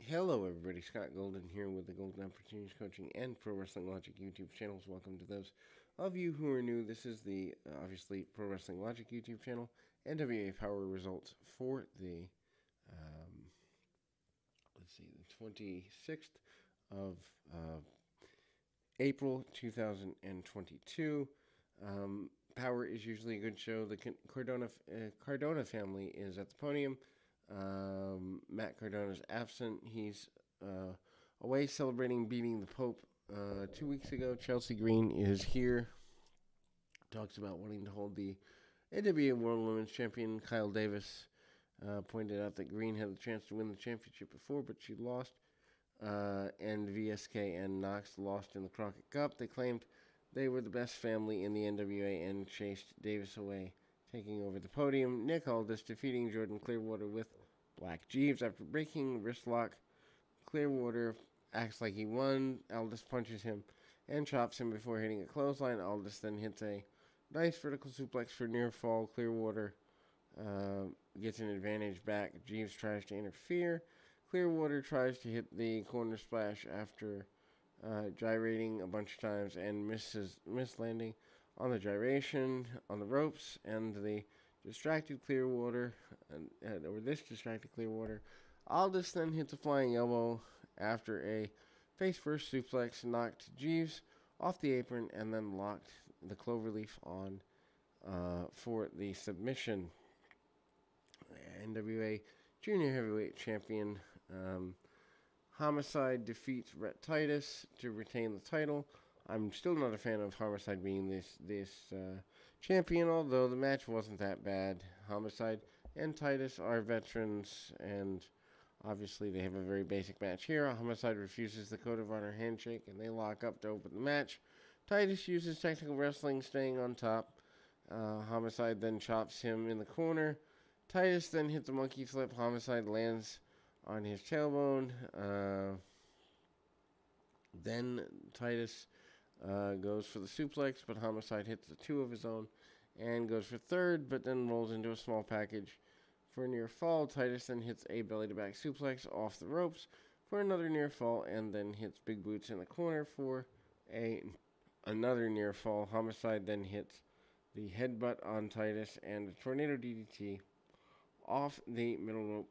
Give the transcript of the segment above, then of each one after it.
Hello, everybody. Scott Golden here with the Golden Opportunities Coaching and Pro Wrestling Logic YouTube channels. Welcome to those of you who are new. This is the obviously Pro Wrestling Logic YouTube channel, NWA Power results for the the 26th of April 2022. Power is usually a good show. The Cardona family is at the podium. Matt Cardona's absent. He's away celebrating beating the Pope 2 weeks ago. Chelsea Green is here. Talks about wanting to hold the NWA World Women's Champion. Kyle Davis pointed out that Green had the chance to win the championship before, but she lost. And VSK and Knox lost in the Crockett Cup. They claimed they were the best family in the NWA and chased Davis away, taking over the podium. Nick Aldis defeating Jordan Clearwater with Black Jeeves after breaking wrist lock. Clearwater acts like he won. Aldis punches him and chops him before hitting a clothesline. Aldis then hits a nice vertical suplex for near fall. Clearwater gets an advantage back. Jeeves tries to interfere. Clearwater tries to hit the corner splash after gyrating a bunch of times and landing on the gyration on the ropes, and the distracted Clearwater, this distracted Clearwater. Aldis then hits a flying elbow after a face-first suplex, knocked Jeeves off the apron, and then locked the cloverleaf on for the submission. NWA Junior Heavyweight Champion Homicide defeats Rhett Titus to retain the title. I'm still not a fan of Homicide being this champion, although the match wasn't that bad. Homicide and Titus are veterans, and obviously they have a very basic match here. Homicide refuses the Code of Honor handshake, and they lock up to open the match. Titus uses technical wrestling, staying on top. Homicide then chops him in the corner. Titus then hits a monkey flip. Homicide lands on his tailbone. Then Titus goes for the suplex, but Homicide hits the two of his own and goes for third, but then rolls into a small package for a near fall. Titus then hits a belly-to-back suplex off the ropes for another near fall, and then hits Big Boots in the corner for another near fall. Homicide then hits the headbutt on Titus and a tornado DDT off the middle rope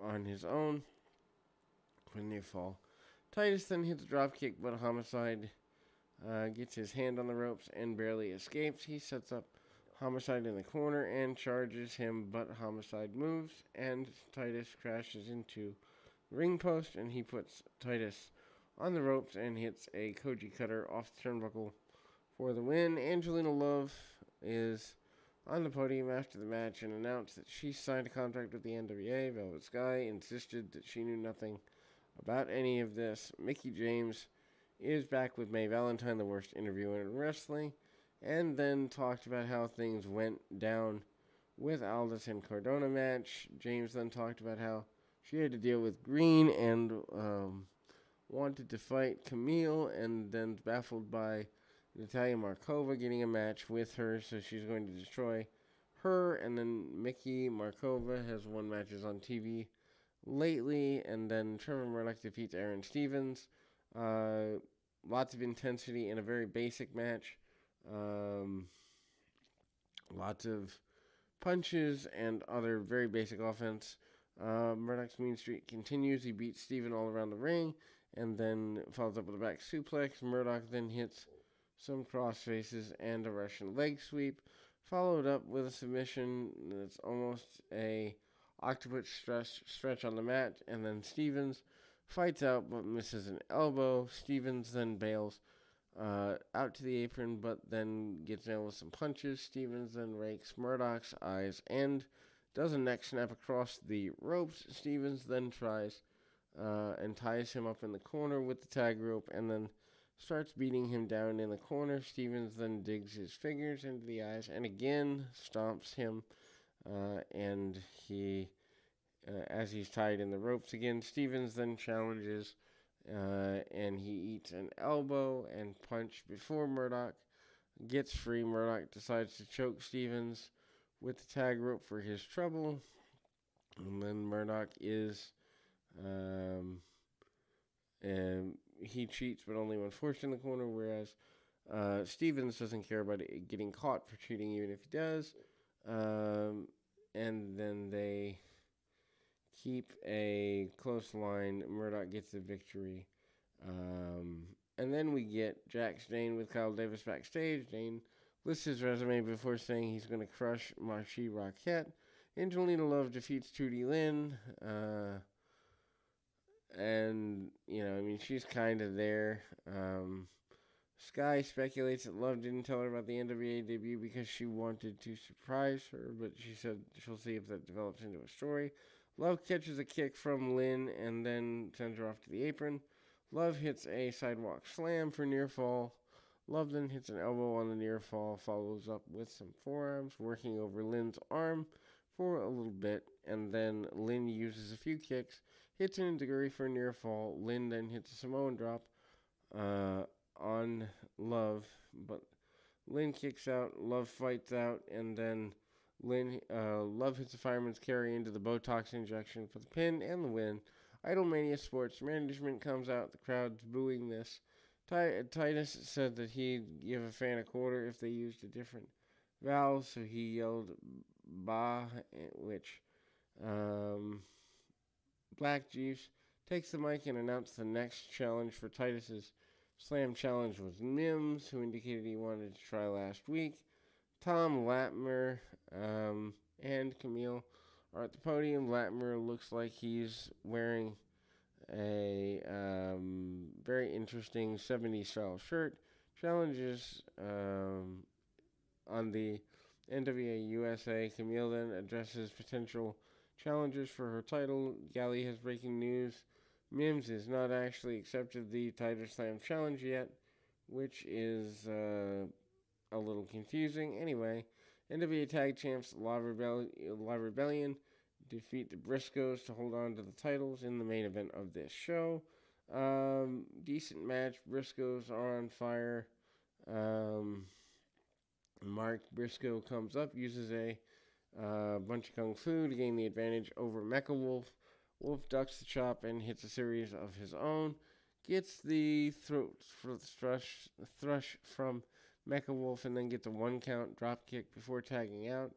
on his own for a near fall. Titus then hits a drop kick, but Homicide gets his hand on the ropes and barely escapes. He sets up Homicide in the corner and charges him, but Homicide moves, and Titus crashes into the ring post, and he puts Titus on the ropes and hits a Koji cutter off the turnbuckle for the win. Angelina Love is on the podium after the match and announced that she signed a contract with the NWA. Velvet Sky insisted that she knew nothing about any of this. Mickie James is back with Mae Valentine, the worst interviewer in wrestling, and then talked about how things went down with Aldis and Cardona match. James then talked about how she had to deal with Green and wanted to fight Camille, and then baffled by Natalia Markova getting a match with her, so she's going to destroy her. And then Mickey Markova has won matches on TV lately, and then Trevor Murdoch defeats Aaron Stevens. Lots of intensity in a very basic match. Lots of punches and other very basic offense. Murdoch's mean streak continues. He beats Steven all around the ring and then follows up with a back suplex. Murdoch then hits some cross faces and a Russian leg sweep, followed up with a submission that's almost a octopus stretch on the mat, and then Stevens fights out but misses an elbow. Stevens then bails out to the apron, but then gets nailed with some punches. Stevens then rakes Murdoch's eyes and does a neck snap across the ropes. Stevens then tries and ties him up in the corner with the tag rope, and then starts beating him down in the corner. Stevens then digs his fingers into the eyes and again stomps him, and he, as he's tied in the ropes again, Stevens then challenges, and he eats an elbow and punch before Murdoch gets free. Murdoch decides to choke Stevens with the tag rope for his trouble, and then Murdoch is he cheats, but only when forced in the corner, whereas Stevens doesn't care about it getting caught for cheating, even if he does. And then they keep a close line. Murdoch gets the victory. And then we get Jax Dane with Kyle Davis backstage. Dane lists his resume before saying he's going to crush Marcy Rockette. Angelina Love defeats Tootie Lynn. And, she's kind of there. Sky speculates that Love didn't tell her about the NWA debut because she wanted to surprise her, but she said she'll see if that develops into a story. Love catches a kick from Lynn and then sends her off to the apron. Love hits a sidewalk slam for near fall. Love then hits an elbow on the near fall, follows up with some forearms, working over Lynn's arm for a little bit, and then Lynn uses a few kicks, hits an enziguri for a near fall. Lynn then hits a Samoan drop on Love, but Lynn kicks out, Love fights out, and then Love hits a fireman's carry into the Botox injection for the pin and the win. Idolmania Sports Management comes out, the crowd's booing this. Titus said that he'd give a fan a quarter if they used a different vowel, so he yelled "Bah," which Black Juice takes the mic and announced the next challenge for Titus's Slam Challenge was Mims, who indicated he wanted to try last week. Tom Latimer and Camille are at the podium. Latimer looks like he's wearing a very interesting 70s style shirt. Challenges on the NWA USA. Camille then addresses potential challengers for her title. Galley has breaking news. Mims has not actually accepted the Titus Slam Challenge yet, which is a little confusing. Anyway, NWA Tag Champs La Rebellion defeat the Briscoes to hold on to the titles in the main event of this show. Decent match. Briscoes are on fire. Mark Briscoe comes up, uses a bunch of kung fu to gain the advantage over Mecha Wolf. Wolf ducks the chop and hits a series of his own. Gets the throat thrush from Mecha Wolf and then gets a 1 count drop kick before tagging out.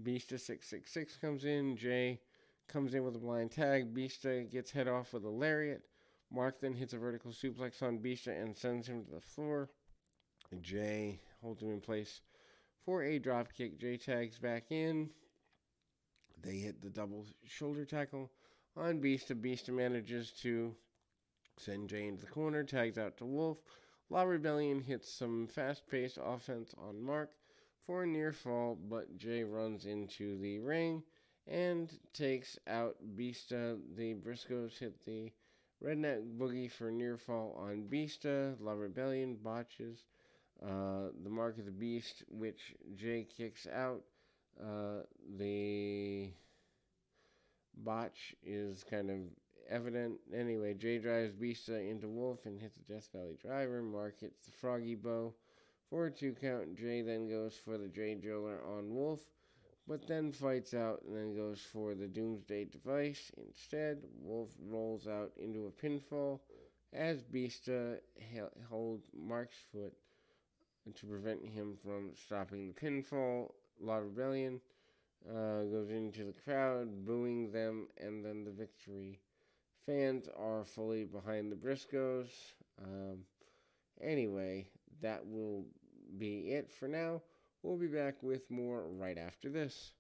Beasta 666 comes in. Jay comes in with a blind tag. Beasta gets head off with a lariat. Mark then hits a vertical suplex on Beasta and sends him to the floor. Jay holds him in place for a drop kick. Jay tags back in. They hit the double shoulder tackle on Beasta. Beasta manages to send Jay into the corner, tags out to Wolf. La Rebellion hits some fast-paced offense on Mark for a near fall, but Jay runs into the ring and takes out Beasta. The Briscoes hit the Redneck Boogie for near fall on Beasta. La Rebellion botches the Mark of the Beast, which Jay kicks out. The botch is kind of evident. Anyway, Jay drives Beasta into Wolf and hits the Death Valley Driver. Mark hits the Froggy Bow for a 2 count. Jay then goes for the Jay Driller on Wolf, but then fights out and then goes for the Doomsday Device. Instead, Wolf rolls out into a pinfall as Beasta holds Mark's foot to prevent him from stopping the pinfall. La Rebellion goes into the crowd, booing them, and then the victory. Fans are fully behind the Briscoes. Anyway, that will be it for now. We'll be back with more right after this.